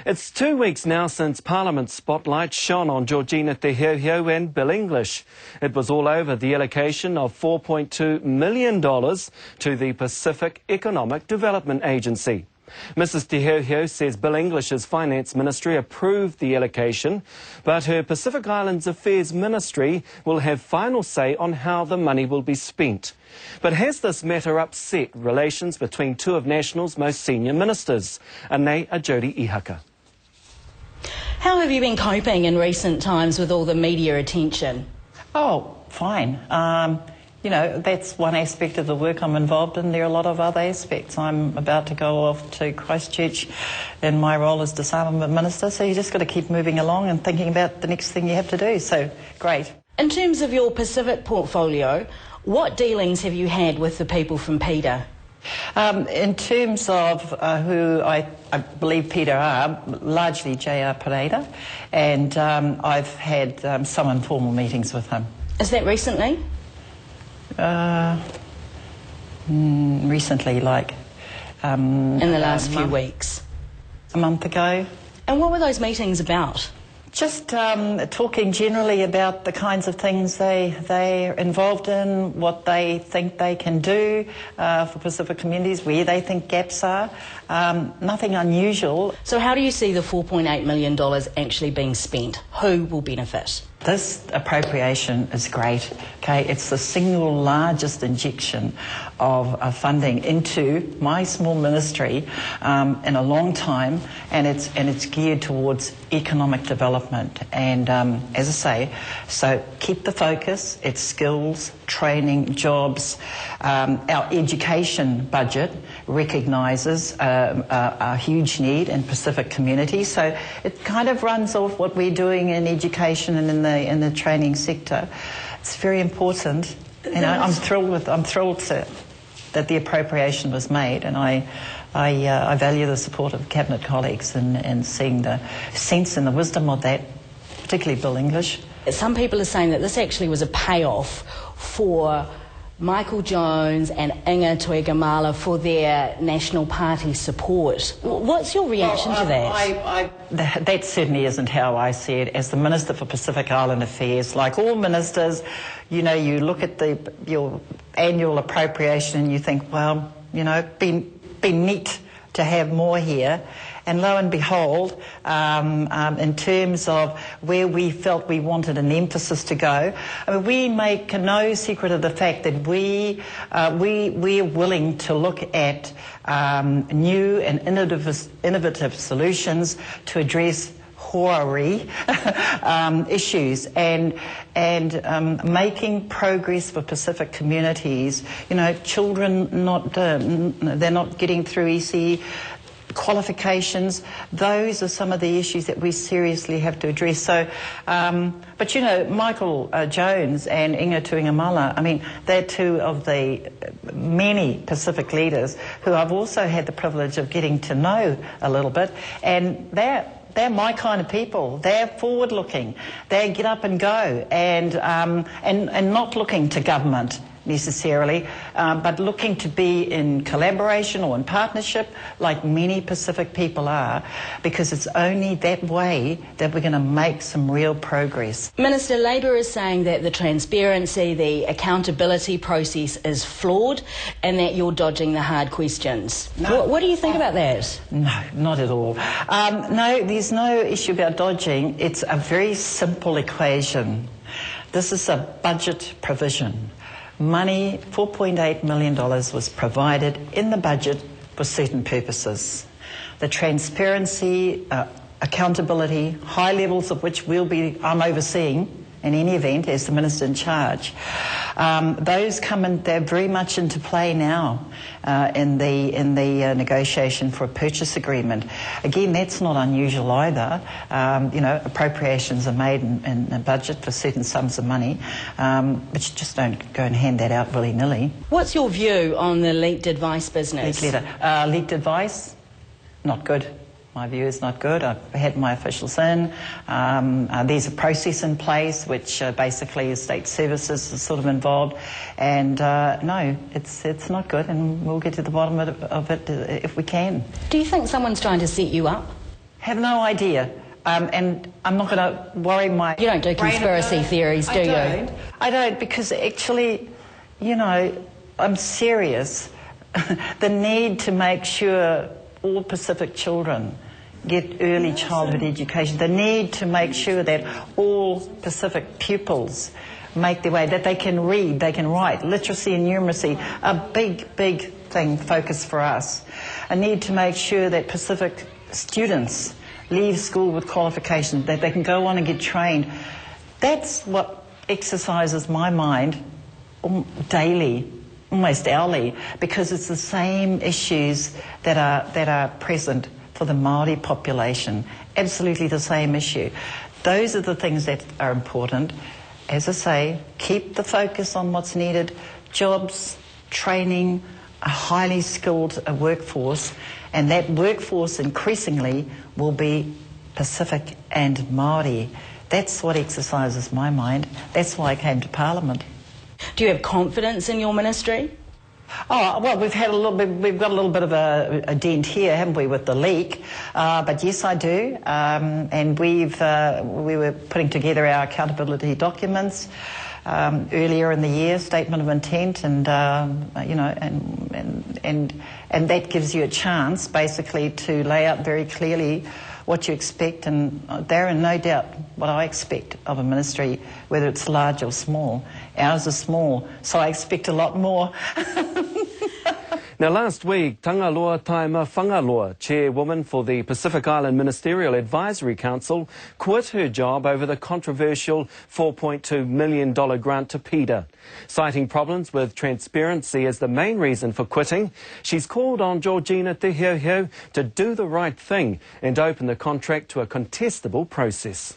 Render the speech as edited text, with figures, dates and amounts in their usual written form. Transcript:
It's 2 weeks now since Parliament's spotlight shone on Georgina Te HeuHeu and Bill English. It was all over the allocation of $4.2 million to the Pacific Economic Development Agency. Mrs Te HeuHeu says Bill English's Finance Ministry approved the allocation, but her Pacific Islands Affairs Ministry will have final say on how the money will be spent. But has this matter upset relations between two of National's most senior ministers? Anei Ajodi Ihaka. How have you been coping in recent times with all the media attention? Oh, fine. You know, that's one aspect of the work I'm involved in. There are a lot of other aspects. I'm about to go off to Christchurch in my role as Disarmament Minister, so you just got to keep moving along and thinking about the next thing you have to do, so great. In terms of your Pacific portfolio, what dealings have you had with the people from PEDA? In terms of who I believe PEDA are, largely J.R. PEDA, and I've had some informal meetings with him. Is that recently? Recently, like... in the last few weeks? A month ago. And what were those meetings about? Just talking generally about the kinds of things they're involved in, what they think they can do for Pacific communities, where they think gaps are. Nothing unusual. So how do you see the $4.8 million actually being spent? Who will benefit? This appropriation is great, okay? It's the single largest injection of funding into my small ministry in a long time, and it's geared towards economic development. And as I say, so keep the focus. It's skills, training, jobs. Our education budget recognises a huge need in Pacific communities, so it kind of runs off what we're doing in education and in the training sector. It's very important. You know, I'm thrilled that the appropriation was made, and I value the support of Cabinet colleagues and seeing the sense and the wisdom of that, particularly Bill English. Some people are saying that this actually was a payoff for Michael Jones and Inga Tuigamala for their National Party support. What's your reaction to that? That certainly isn't how I see it. As the Minister for Pacific Island Affairs, like all ministers, you know, you look at your annual appropriation and you think, well, you know, be neat to have more here. And lo and behold, in terms of where we felt we wanted an emphasis to go, I mean, we make no secret of the fact that we're willing to look at new and innovative solutions to address Hawaii issues and making progress for Pacific communities. You know, children they're not getting through ECE qualifications. Those are some of the issues that we seriously have to address. So, but you know, Michael Jones and Inga Tuigamala, I mean, they're two of the many Pacific leaders who I've also had the privilege of getting to know a little bit, and they're my kind of people. They're forward-looking. They get up and go, and not looking to government necessarily, but looking to be in collaboration or in partnership like many Pacific people are, because it's only that way that we're going to make some real progress. Minister, Labour is saying that the transparency, the accountability process is flawed and that you're dodging the hard questions. No. What do you think about that? No, not at all. No, there's no issue about dodging. It's a very simple equation. This is a budget provision. Money, $4.8 million, was provided in the budget for certain purposes. The transparency, accountability, high levels of which I'm overseeing in any event as the Minister in charge, those they're very much into play now in the negotiation for a purchase agreement. Again, that's not unusual either. You know, appropriations are made in a budget for certain sums of money, but you just don't go and hand that out willy-nilly. What's your view on the leaked advice business? Leaked advice, not good. My view is not good. I've had my officials in. There's a process in place which basically state services is sort of involved. And no, it's not good, and we'll get to the bottom of it if we can. Do you think someone's trying to set you up? Have no idea. And I'm not going to worry my... You don't do conspiracy theories, do you? I don't, because actually, you know, I'm serious. The need to make sure all Pacific children get early childhood education, the need to make sure that all Pacific pupils make their way, that they can read, they can write, literacy and numeracy, a big, big focus for us. A need to make sure that Pacific students leave school with qualifications, that they can go on and get trained. That's what exercises my mind daily, almost hourly, because it's the same issues that are present for the Māori population. Absolutely the same issue. Those are the things that are important. As I say, keep the focus on what's needed, jobs, training, a highly skilled workforce, and that workforce increasingly will be Pacific and Māori. That's what exercises my mind. That's why I came to Parliament. Do you have confidence in your ministry? Oh, well, we've got a little bit of a dent here, haven't we, with the leak? But yes, I do. And we were putting together our accountability documents earlier in the year, statement of intent, and you know, and that gives you a chance, basically, to lay out very clearly what you expect, and there are no doubt what I expect of a ministry, whether it's large or small. Ours is small, so I expect a lot more. Now, last week, Tangaloa Taima Whangaloa, chairwoman for the Pacific Island Ministerial Advisory Council, quit her job over the controversial $4.2 million grant to PEDA. Citing problems with transparency as the main reason for quitting, she's called on Georgina Te HeuHeu to do the right thing and open the contract to a contestable process.